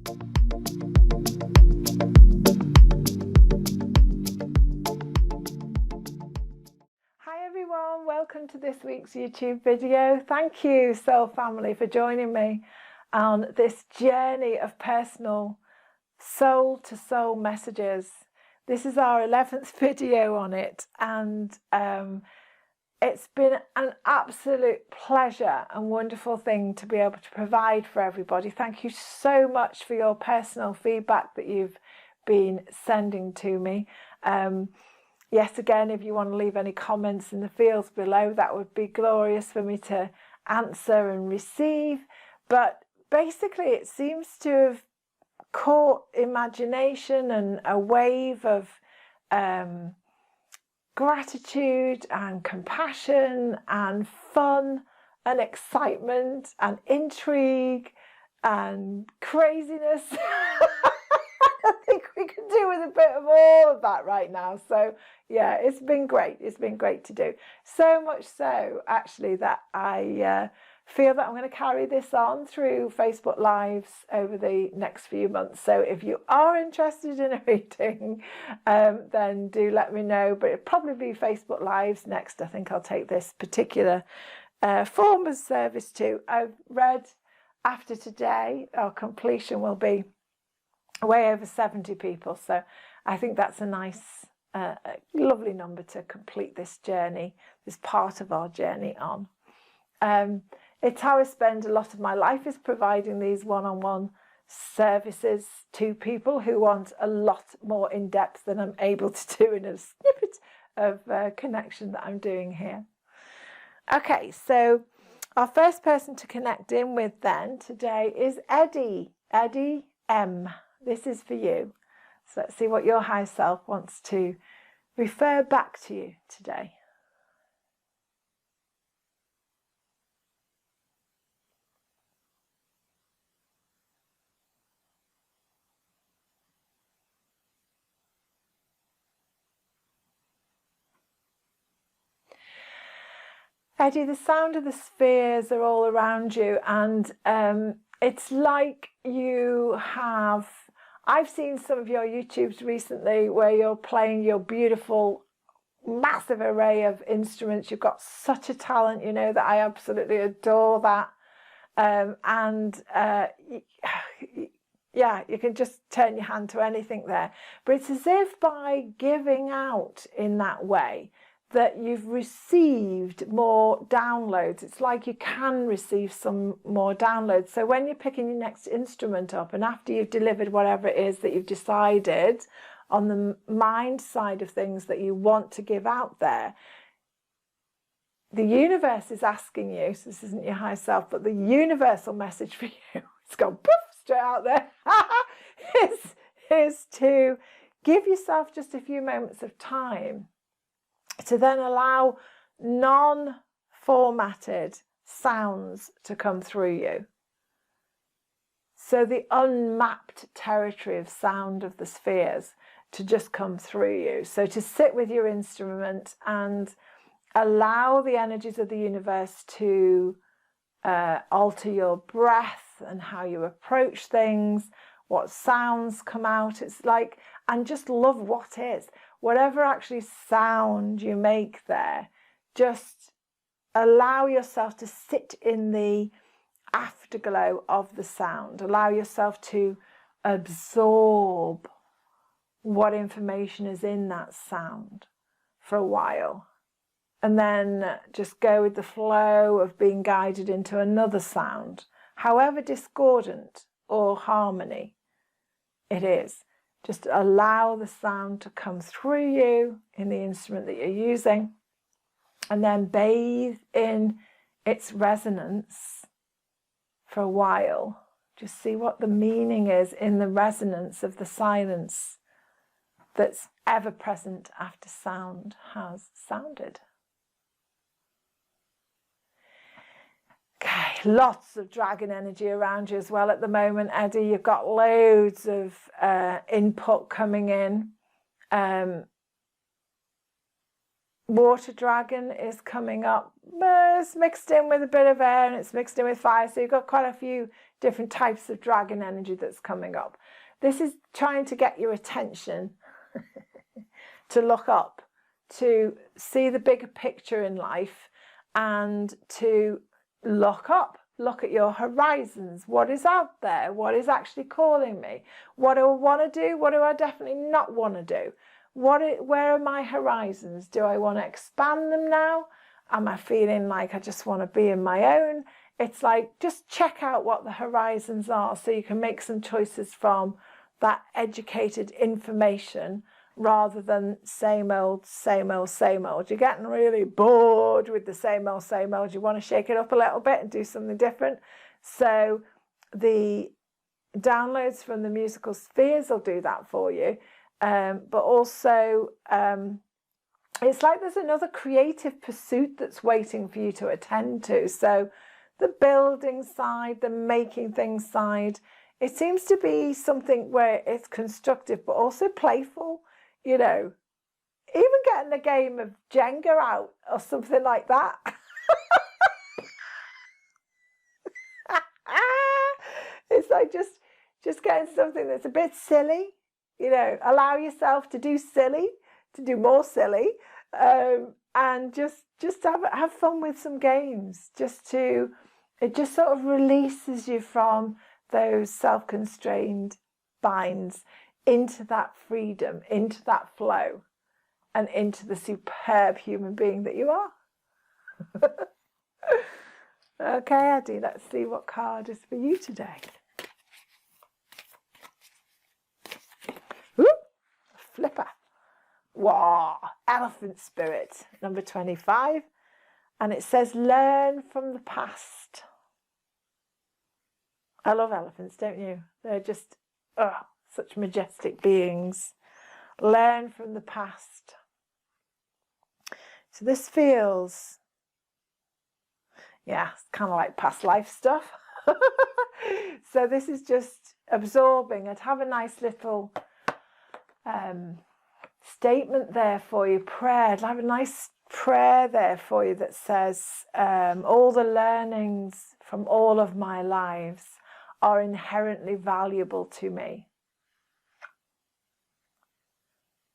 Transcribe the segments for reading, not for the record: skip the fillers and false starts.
Hi everyone, welcome to this week's YouTube video. Thank you, Soul Family, for joining me on this journey of personal soul to soul messages. This is our 11th video on it, and it's been an absolute pleasure and wonderful thing to be able to provide for everybody. Thank you so much for your personal feedback that you've been sending to me. Yes, again, if you want to leave any comments in the fields below, that would be glorious for me to answer and receive. But basically, it seems to have caught imagination and a wave of gratitude and compassion and fun and excitement and intrigue and craziness. I think we could do with a bit of all of that right now. So yeah, it's been great. It's been great to do. So much so, actually, that I feel that I'm going to carry this on through Facebook Lives over the next few months. So if you are interested in a reading, then do let me know. But it'll probably be Facebook Lives next. I think I'll take this particular form of service too. I've read after today, our completion will be way over 70 people. So I think that's a nice, lovely number to complete this journey, this part of our journey on. It's how I spend a lot of my life, is providing these one-on-one services to people who want a lot more in depth than I'm able to do in a snippet of connection that I'm doing here. Okay, so our first person to connect in with then today is Eddie M. This is for you. So let's see what your higher self wants to refer back to you today. Eddie, the sound of the spheres are all around you, and it's like you have... I've seen some of your YouTubes recently where you're playing your beautiful, massive array of instruments. You've got such a talent, you know, that I absolutely adore that. Yeah, you can just turn your hand to anything there. But it's as if by giving out in that way, that you've received more downloads. It's like you can receive some more downloads. So when you're picking your next instrument up, and after you've delivered whatever it is that you've decided on the mind side of things that you want to give out there, the universe is asking you, so this isn't your higher self, but the universal message for you, it's gone poof, straight out there, is to give yourself just a few moments of time to then allow non-formatted sounds to come through you. So the unmapped territory of sound of the spheres to just come through you. So to sit with your instrument and allow the energies of the universe to alter your breath and how you approach things, what sounds come out. It's like, and just love what is. Whatever actually sound you make there, just allow yourself to sit in the afterglow of the sound. Allow yourself to absorb what information is in that sound for a while. And then just go with the flow of being guided into another sound, however discordant or harmony it is. Just allow the sound to come through you in the instrument that you're using, and then bathe in its resonance for a while. Just see what the meaning is in the resonance of the silence that's ever present after sound has sounded. Okay, lots of dragon energy around you as well at the moment, Eddie. You've got loads of input coming in. Water dragon is coming up. It's mixed in with a bit of air and it's mixed in with fire. So you've got quite a few different types of dragon energy that's coming up. This is trying to get your attention to look up, to see the bigger picture in life, and to look up, look at your horizons. What is out there? What is actually calling me? What do I want to do? What do I definitely not want to do? Where are my horizons? Do I want to expand them now? Am I feeling like I just want to be in my own? It's like, just check out what the horizons are so you can make some choices from that educated information rather than same old, same old, same old. You're getting really bored with the same old, same old. You want to shake it up a little bit and do something different. So the downloads from the musical spheres will do that for you. But also, it's like there's another creative pursuit that's waiting for you to attend to. So the building side, the making things side, it seems to be something where it's constructive but also playful, you know, even getting a game of Jenga out or something like that. It's like just getting something that's a bit silly, you know, allow yourself to do silly, to do more silly, and just have fun with some games. It just sort of releases you from those self-constrained binds into that freedom, into that flow, and into the superb human being that you are. Okay, Eddie, let's see what card is for you today. Ooh, flipper. Wow, elephant spirit, number 25. And it says, learn from the past. I love elephants, don't you? They're just, such majestic beings. Learn from the past. So this feels, yeah, it's kind of like past life stuff. So this is just absorbing. I'd have a nice little statement there for you, prayer. I'd have a nice prayer there for you that says, all the learnings from all of my lives are inherently valuable to me.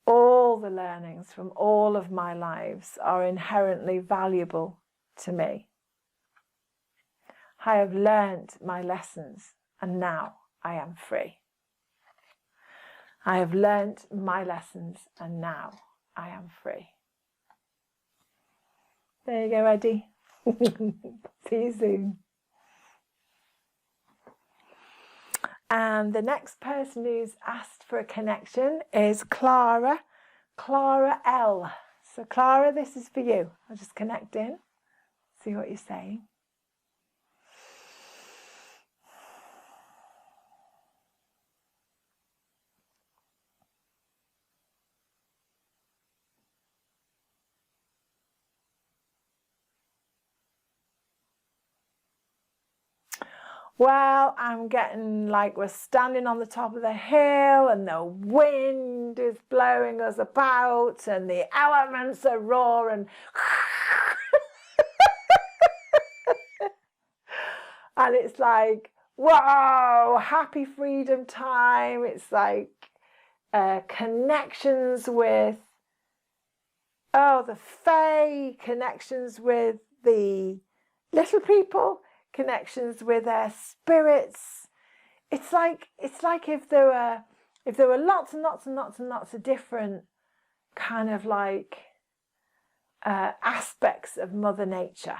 All the learnings from all of my lives are inherently valuable to me. I have learnt my lessons and now I am free. I have learnt my lessons and now I am free. There you go, Eddie. See you soon. And the next person who's asked for a connection is Clara L. So Clara, this is for you. I'll just connect in, see what you're saying. Well, I'm getting like we're standing on the top of the hill and the wind is blowing us about and the elements are roaring. And it's like, whoa, happy freedom time. It's like connections with, the fae, connections with the little people, connections with their spirits. It's like if there were lots and lots and lots and lots of different kind of like aspects of Mother Nature,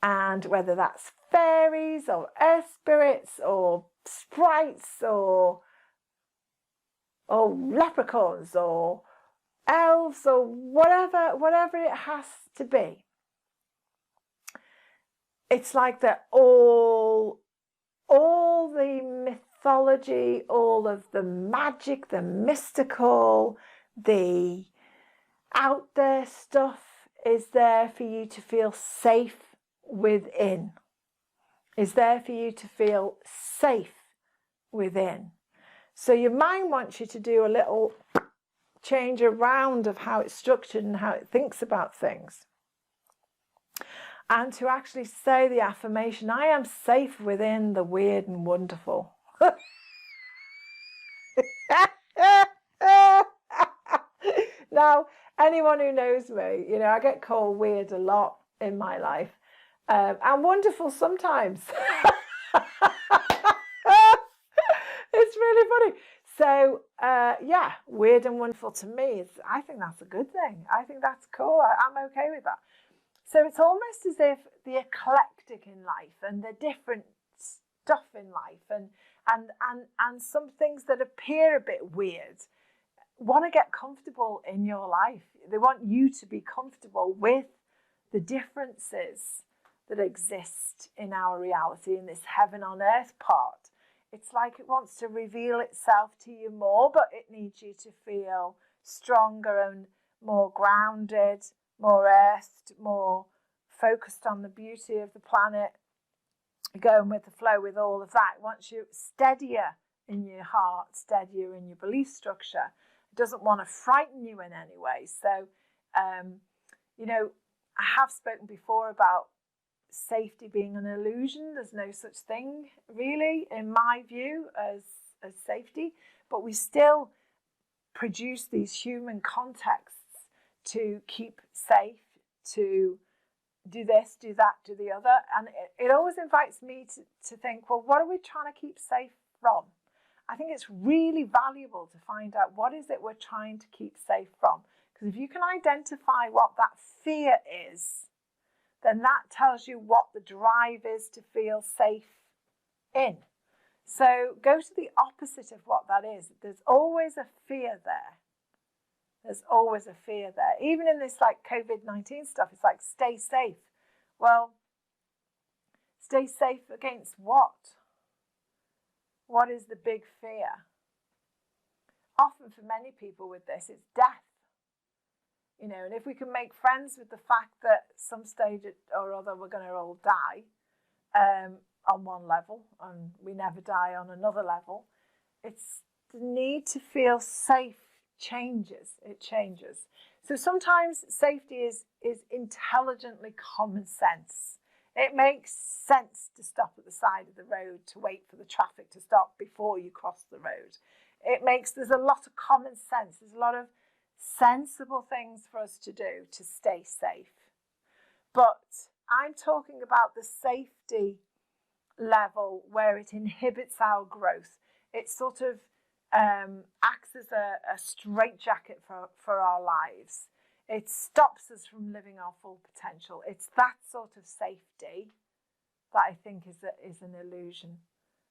and whether that's fairies or earth spirits or sprites or leprechauns or elves or whatever it has to be. It's like that all the mythology, all of the magic, the mystical, the out there stuff is there for you to feel safe within. Is there for you to feel safe within. So your mind wants you to do a little change around of how it's structured and how it thinks about things. and to actually say the affirmation, I am safe within the weird and wonderful. Now, anyone who knows me, you know, I get called weird a lot in my life, and wonderful sometimes. It's really funny. So, yeah, weird and wonderful to me, I think that's a good thing. I think that's cool. I'm okay with that. So it's almost as if the eclectic in life and the different stuff in life and some things that appear a bit weird want to get comfortable in your life. They want you to be comfortable with the differences that exist in our reality, in this heaven on earth part. It's like it wants to reveal itself to you more, but it needs you to feel stronger and more grounded, more earthed, more focused on the beauty of the planet, going with the flow with all of that. It wants you steadier in your heart, steadier in your belief structure. It doesn't want to frighten you in any way. So, you know, I have spoken before about safety being an illusion. There's no such thing, really, in my view, as safety. But we still produce these human contexts to keep safe, to do this, do that, do the other. And it always invites me to think, well, what are we trying to keep safe from? I think it's really valuable to find out what is it we're trying to keep safe from. Because if you can identify what that fear is, then that tells you what the drive is to feel safe in. So go to the opposite of what that is. There's always a fear there. There's always a fear there. Even in this like COVID-19 stuff, it's like stay safe. Well, stay safe against what? What is the big fear? Often for many people with this, it's death. You know, and if we can make friends with the fact that some stage or other we're going to all die on one level and we never die on another level, it's the need to feel safe changes. It changes. So sometimes safety is intelligently common sense. It makes sense to stop at the side of the road to wait for the traffic to stop before you cross the road. There's a lot of common sense. There's a lot of sensible things for us to do to stay safe. But I'm talking about the safety level where it inhibits our growth. It sort of acts as a straitjacket for our lives. It stops us from living our full potential. It's that sort of safety that I think is an illusion.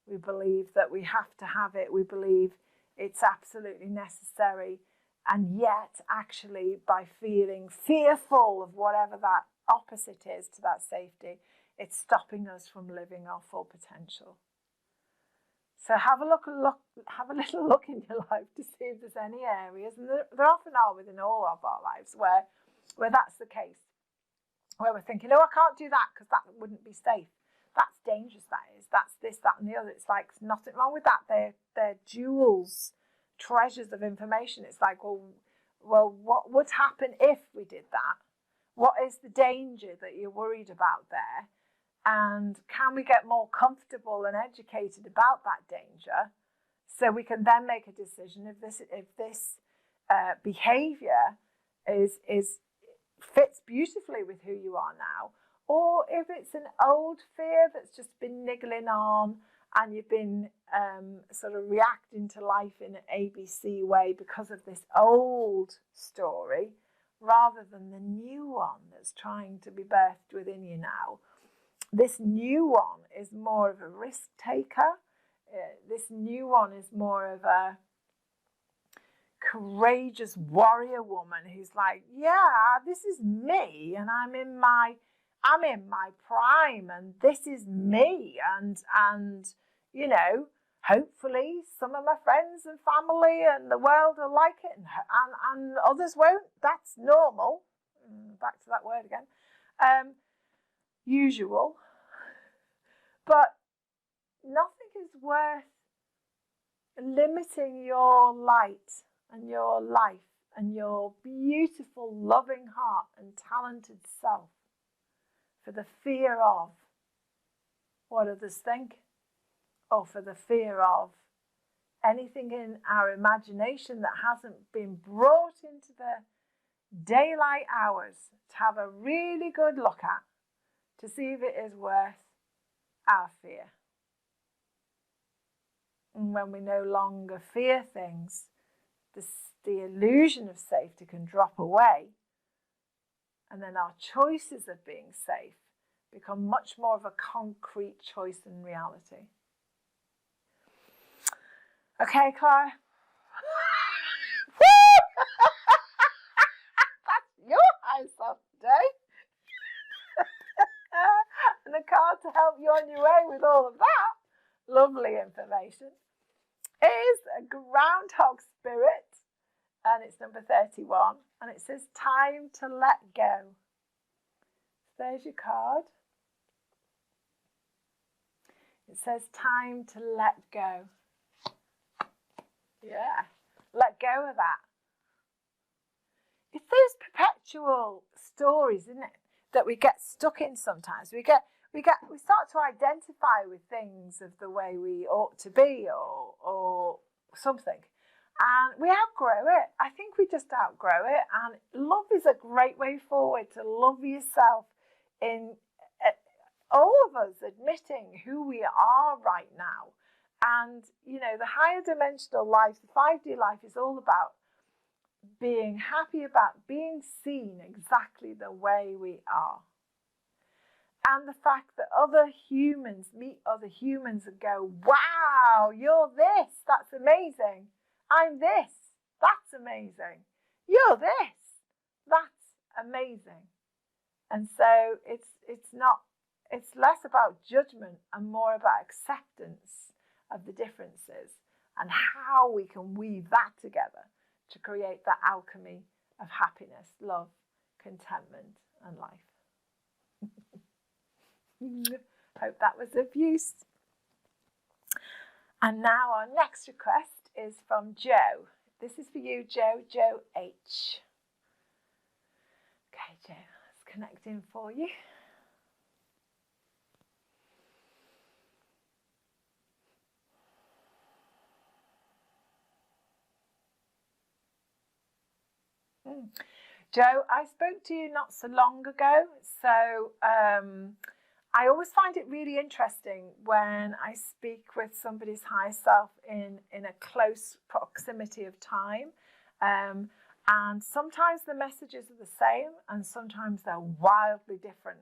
We believe that we have to have it. We believe it's absolutely necessary. And yet, actually, by feeling fearful of whatever that opposite is to that safety, it's stopping us from living our full potential. So have a little look in your life to see if there's any areas, and there often are within all of our lives where that's the case, where we're thinking, oh, I can't do that because that wouldn't be safe. That's dangerous. That is. That's this, that, and the other. It's like nothing wrong with that. They're jewels. Treasures of information. It's like, well, what would happen if we did that? What is the danger that you're worried about there? And can we get more comfortable and educated about that danger so we can then make a decision if this behavior fits beautifully with who you are now, or if it's an old fear that's just been niggling on and you've been sort of reacting to life in an ABC way because of this old story rather than the new one that's trying to be birthed within you now. This new one is more of a risk taker. This new one is more of a courageous warrior woman who's like, yeah, this is me and I'm in my prime and this is me and you know, hopefully some of my friends and family and the world will like it and others won't. That's normal. Back to that word again. Usual. But nothing is worth limiting your light and your life and your beautiful, loving heart and talented self for the fear of what others think, or for the fear of anything in our imagination that hasn't been brought into the daylight hours to have a really good look at, to see if it is worth our fear. And when we no longer fear things, the illusion of safety can drop away, and then our choices of being safe become much more of a concrete choice in reality. Okay, Clara? That's your high self today. And a card to help you on your way with all of that lovely information is a groundhog spirit, and it's number 31, and it says time to let go. There's your card. It says time to let go. Yeah, let go of that. It's those perpetual stories, isn't it, that we get stuck in sometimes. We start to identify with things of the way we ought to be or something. And we outgrow it. I think we just outgrow it. And love is a great way forward to love yourself in all of us admitting who we are right now. And, you know, the higher dimensional life, the 5D life, is all about being happy, about being seen exactly the way we are. And the fact that other humans meet other humans and go, wow, you're this, that's amazing. I'm this, that's amazing. You're this, that's amazing. And so it's less about judgment and more about acceptance of the differences and how we can weave that together to create that alchemy of happiness, love, contentment, and life. Hope that was of use. And now our next request is from Joe. This is for you, Joe H. Okay, Joe, let's connect in for you. Joe, I spoke to you not so long ago, so I always find it really interesting when I speak with somebody's higher self in a close proximity of time. And sometimes the messages are the same and sometimes they're wildly different.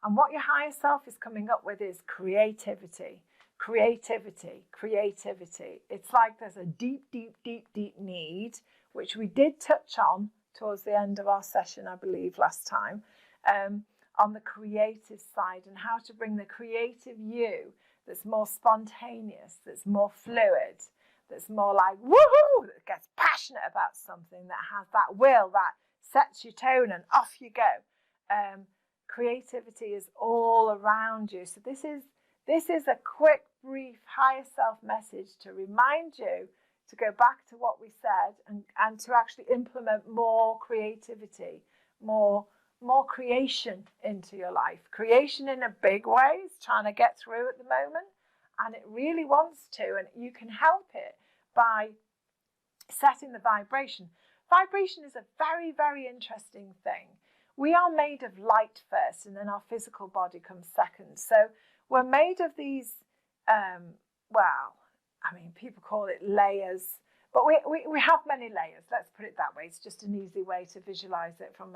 And what your higher self is coming up with is creativity, creativity, creativity. It's like there's a deep, deep, deep, deep need, which we did touch on towards the end of our session, I believe, last time, on the creative side and how to bring the creative you that's more spontaneous, that's more fluid, that's more like woohoo, that gets passionate about something, that has that will, that sets your tone and off you go. Creativity is all around you. So this is a quick, brief, higher self message to remind you to go back to what we said and to actually implement more creativity, more creation into your life. Creation in a big way is trying to get through at the moment, and it really wants to, and you can help it by setting the vibration. Vibration is a very, very interesting thing. We are made of light first, and then our physical body comes second. So we're made of these, people call it layers, but we have many layers. Let's put it that way. It's just an easy way to visualize it from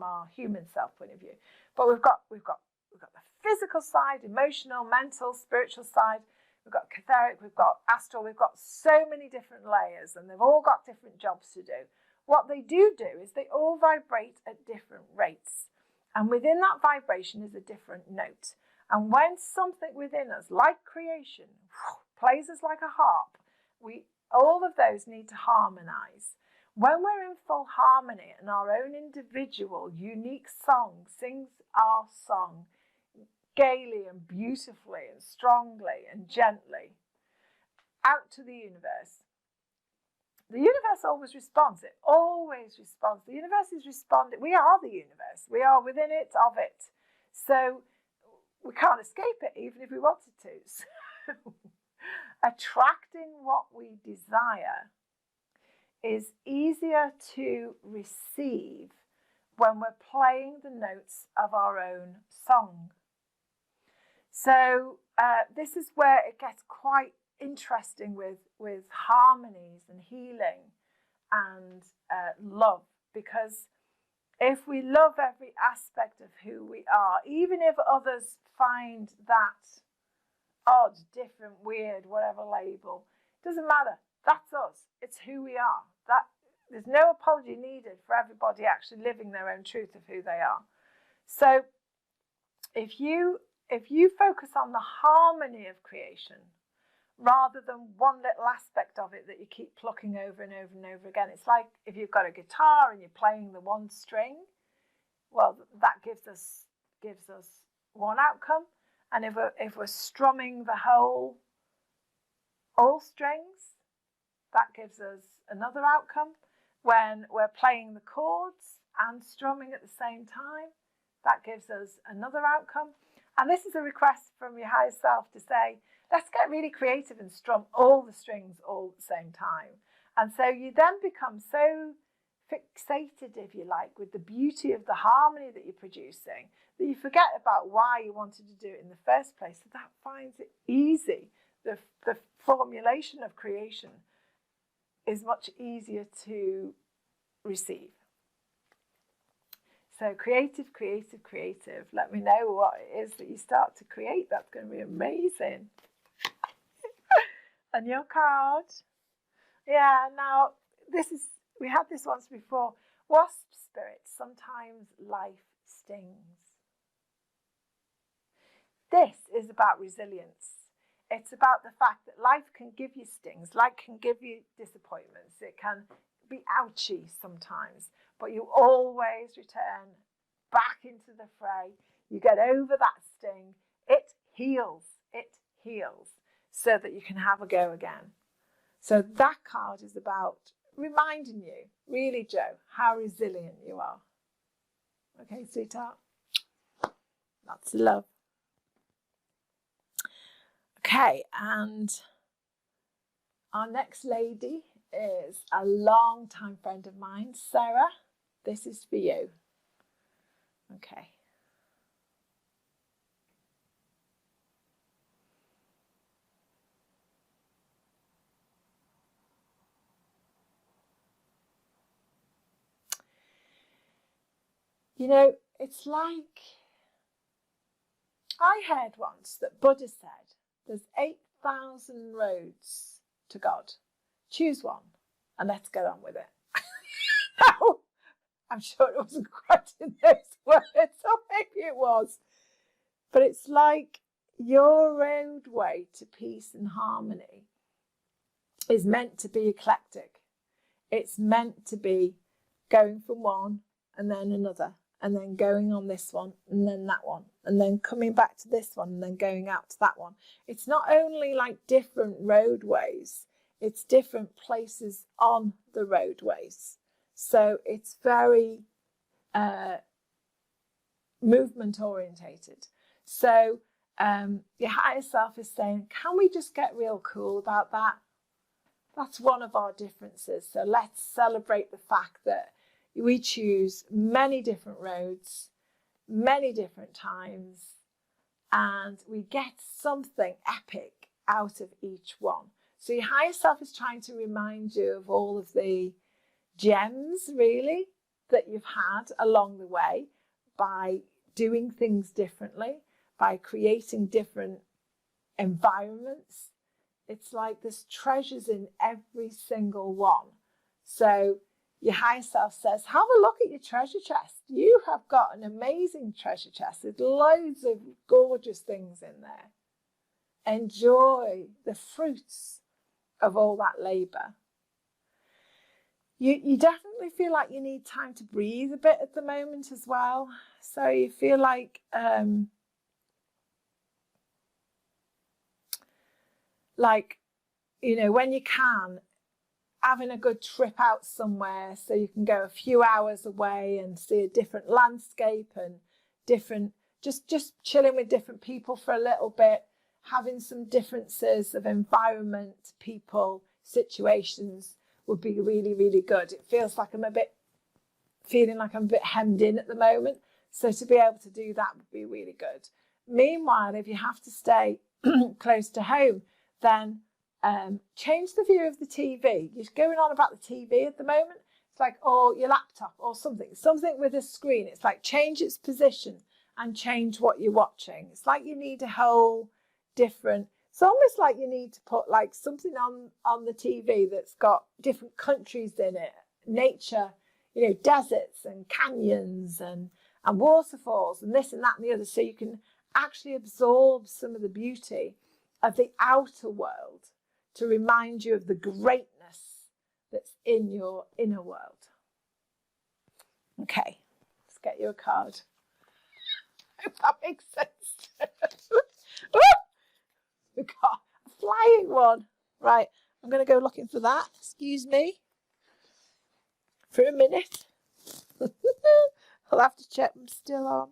our human self point of view. But we've got the physical side, emotional, mental, spiritual side. We've got etheric, we've got astral. We've got so many different layers, and they've all got different jobs to do. What they do is they all vibrate at different rates, and within that vibration is a different note. And when something within us, like creation, plays us like a harp, all of those need to harmonize. When we're in full harmony and our own individual, unique song sings our song gaily and beautifully and strongly and gently out to the universe. The universe always responds. It always responds. The universe is responding. We are the universe. We are within it, of it. So we can't escape it even if we wanted to. So attracting what we desire is easier to receive when we're playing the notes of our own song. So this is where it gets quite interesting with harmonies and healing and love, because if we love every aspect of who we are, even if others find that odd, different, weird, whatever label, it doesn't matter. That's us. It's who we are. There's no apology needed for everybody actually living their own truth of who they are. So if you focus on the harmony of creation rather than one little aspect of it that you keep plucking over and over and over again, it's like if you've got a guitar and you're playing the one string, well, that gives us one outcome. And if we're strumming all strings, that gives us another outcome. When we're playing the chords and strumming at the same time, that gives us another outcome. And this is a request from your higher self to say, let's get really creative and strum all the strings all at the same time. And so you then become so fixated, if you like, with the beauty of the harmony that you're producing, that you forget about why you wanted to do it in the first place. So that finds it easy. The formulation of creation is much easier to receive. So creative, creative, creative. Let me know what it is that you start to create. That's going to be amazing. And your card. Yeah, now we had this once before. Wasp spirits, sometimes life stings. This is about resilience. It's about the fact that life can give you stings, life can give you disappointments. It can be ouchy sometimes, but you always return back into the fray. You get over that sting. It heals, so that you can have a go again. So that card is about reminding you, really, Joe, how resilient you are. Okay, sweetheart? Lots of love. Okay, and our next lady is a long-time friend of mine, Sera. This is for you. Okay. You know, it's like I heard once that Buddha said there's 8,000 roads to God. Choose one and let's get on with it. No, I'm sure it wasn't quite in those words, or maybe it was. But it's like your roadway to peace and harmony is meant to be eclectic. It's meant to be going from one and then another, and then going on this one and then that one, and then coming back to this one and then going out to that one. It's not only like different roadways, it's different places on the roadways. So it's very movement orientated. So your higher self is saying, can we just get real cool about that? That's one of our differences. So let's celebrate the fact that we choose many different roads, many different times, and we get something epic out of each one. So your higher self is trying to remind you of all of the gems, really, that you've had along the way by doing things differently, by creating different environments. It's like there's treasures in every single one. So your higher self says, have a look at your treasure chest. You have got an amazing treasure chest. There's loads of gorgeous things in there. Enjoy the fruits of all that labour. You definitely feel like you need time to breathe a bit at the moment as well. So you feel like you know, when you can, having a good trip out somewhere so you can go a few hours away and see a different landscape and different just chilling with different people for a little bit, having some differences of environment, people, situations would be really, really good. It feels like I'm feeling like I'm a bit hemmed in at the moment. So to be able to do that would be really good. Meanwhile, if you have to stay close to home, then change the view of the TV. You're going on about the TV at the moment. It's like, or your laptop or something with a screen. It's like change its position and change what you're watching. It's like you need a whole different, it's almost like you need to put like something on the TV that's got different countries in it, nature, deserts and canyons and waterfalls and this and that and the other, so you can actually absorb some of the beauty of the outer world to remind you of the greatness that's in your inner world. Okay, let's get you a card. I hope that makes sense. We got a flying one. Right, I'm going to go looking for that. Excuse me. For a minute. I'll have to check them still on.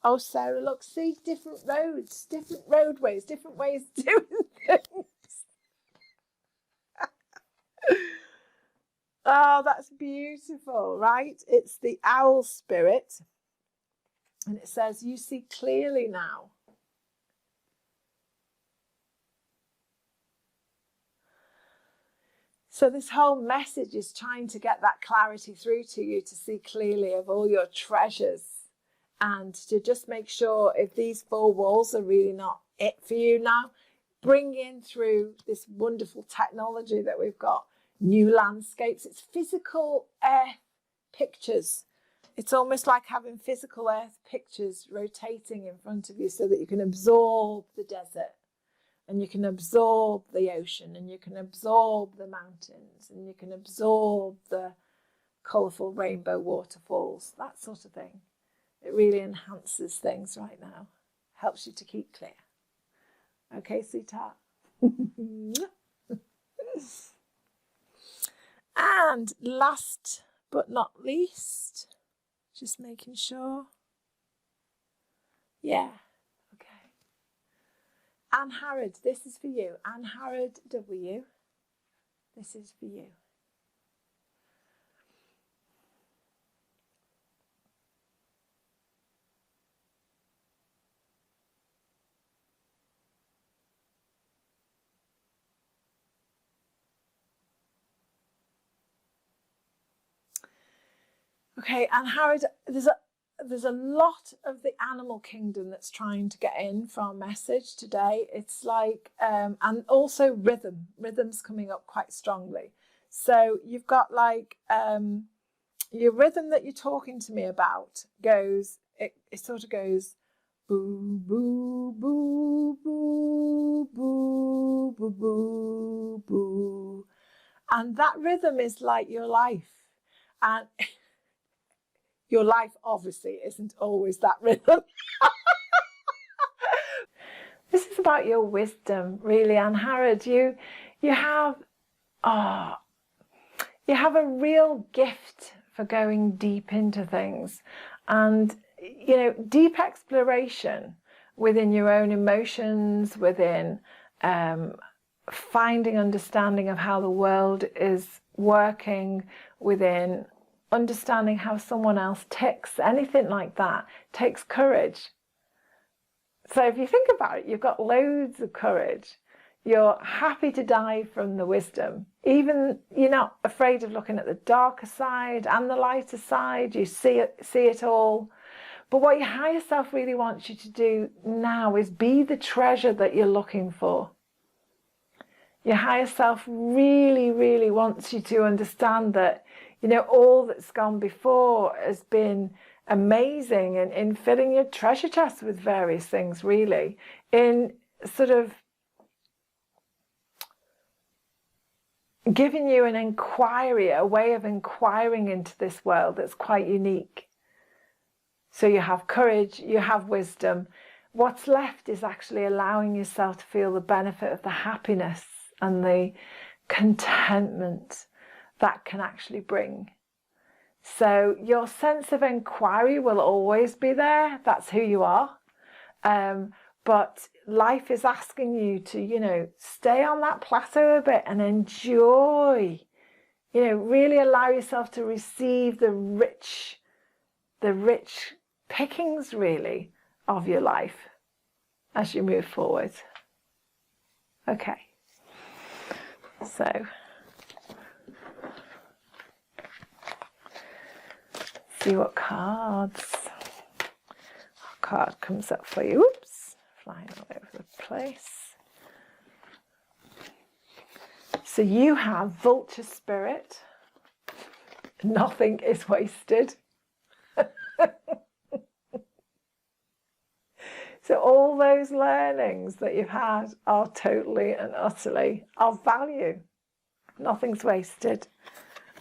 Oh, Sarah, look, see, different roads, different roadways, different ways of doing things. Oh, that's beautiful, right? It's the owl spirit. And it says, you see clearly now. So this whole message is trying to get that clarity through to you, to see clearly of all your treasures, and to just make sure if these four walls are really not it for you now, bring in through this wonderful technology that we've got, new landscapes. It's physical earth pictures. It's almost like having physical earth pictures rotating in front of you so that you can absorb the desert. And you can absorb the ocean, and you can absorb the mountains, and you can absorb the colourful rainbow waterfalls, that sort of thing. It really enhances things right now. Helps you to keep clear. Okay, sweetheart? And last but not least, just making sure. Yeah. Anne Harrod, this is for you. Anne Harrod W, this is for you. Okay, Anne Harrod, there's a lot of the animal kingdom that's trying to get in for our message today. It's like, and also rhythm's coming up quite strongly. So you've got like, your rhythm that you're talking to me about goes, it sort of goes, boo, boo, boo, boo, boo, boo, boo, boo. And that rhythm is like your life. And your life obviously isn't always that rhythm. This is about your wisdom, really, Anne Harrod. You have a real gift for going deep into things, and deep exploration within your own emotions, within finding understanding of how the world is working, within understanding how someone else ticks, anything like that, takes courage. So if you think about it, you've got loads of courage. You're happy to dive from the wisdom. Even you're not afraid of looking at the darker side and the lighter side. You see it all. But what your higher self really wants you to do now is be the treasure that you're looking for. Your higher self really, really wants you to understand that all that's gone before has been amazing in filling your treasure chest with various things, really, in sort of giving you an inquiry, a way of inquiring into this world that's quite unique. So you have courage, you have wisdom. What's left is actually allowing yourself to feel the benefit of the happiness and the contentment that can actually bring. So your sense of inquiry will always be there. That's who you are. But life is asking you to, you know, stay on that plateau a bit and enjoy, you know, really allow yourself to receive the rich pickings, really, of your life as you move forward. Okay. So, see what card comes up for you. Oops, flying all over the place. So you have vulture spirit. Nothing is wasted. So all those learnings that you've had are totally and utterly of value. Nothing's wasted.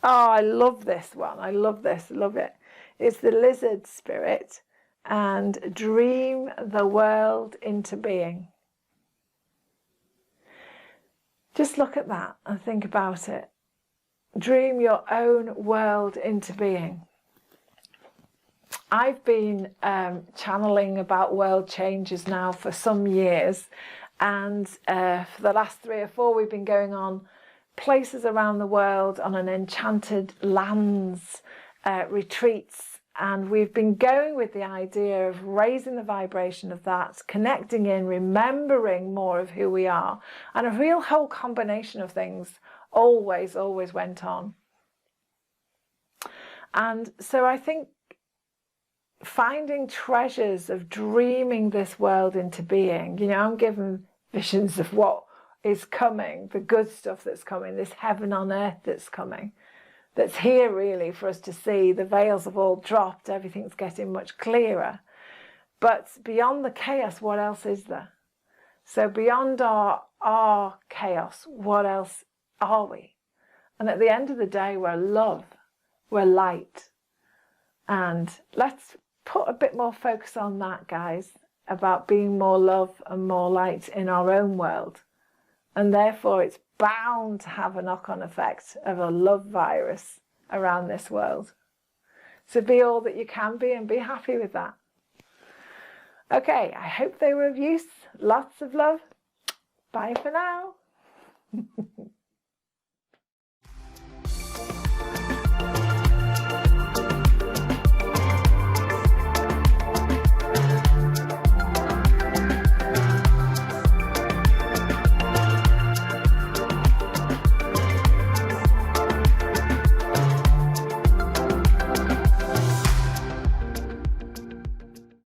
Oh, I love this one. I love this. Love it. It's the lizard spirit, and dream the world into being. Just look at that and think about it. Dream your own world into being. I've been channeling about world changes now for some years, and for the last 3 or 4 we've been going on places around the world on an enchanted lands retreats, and we've been going with the idea of raising the vibration of that, connecting in, remembering more of who we are, and a real whole combination of things always went on. And so I think finding treasures of dreaming this world into being, you know, I'm given visions of what is coming, the good stuff that's coming, this heaven on earth that's coming, that's here really for us to see. The veils have all dropped, everything's getting much clearer. But beyond the chaos, what else is there? So beyond our chaos, what else are we? And at the end of the day, we're love, we're light. And let's put a bit more focus on that, guys, about being more love and more light in our own world. And therefore it's bound to have a knock-on effect of a love virus around this world. So be all that you can be and be happy with that. Okay, I hope they were of use. Lots of love. Bye for now.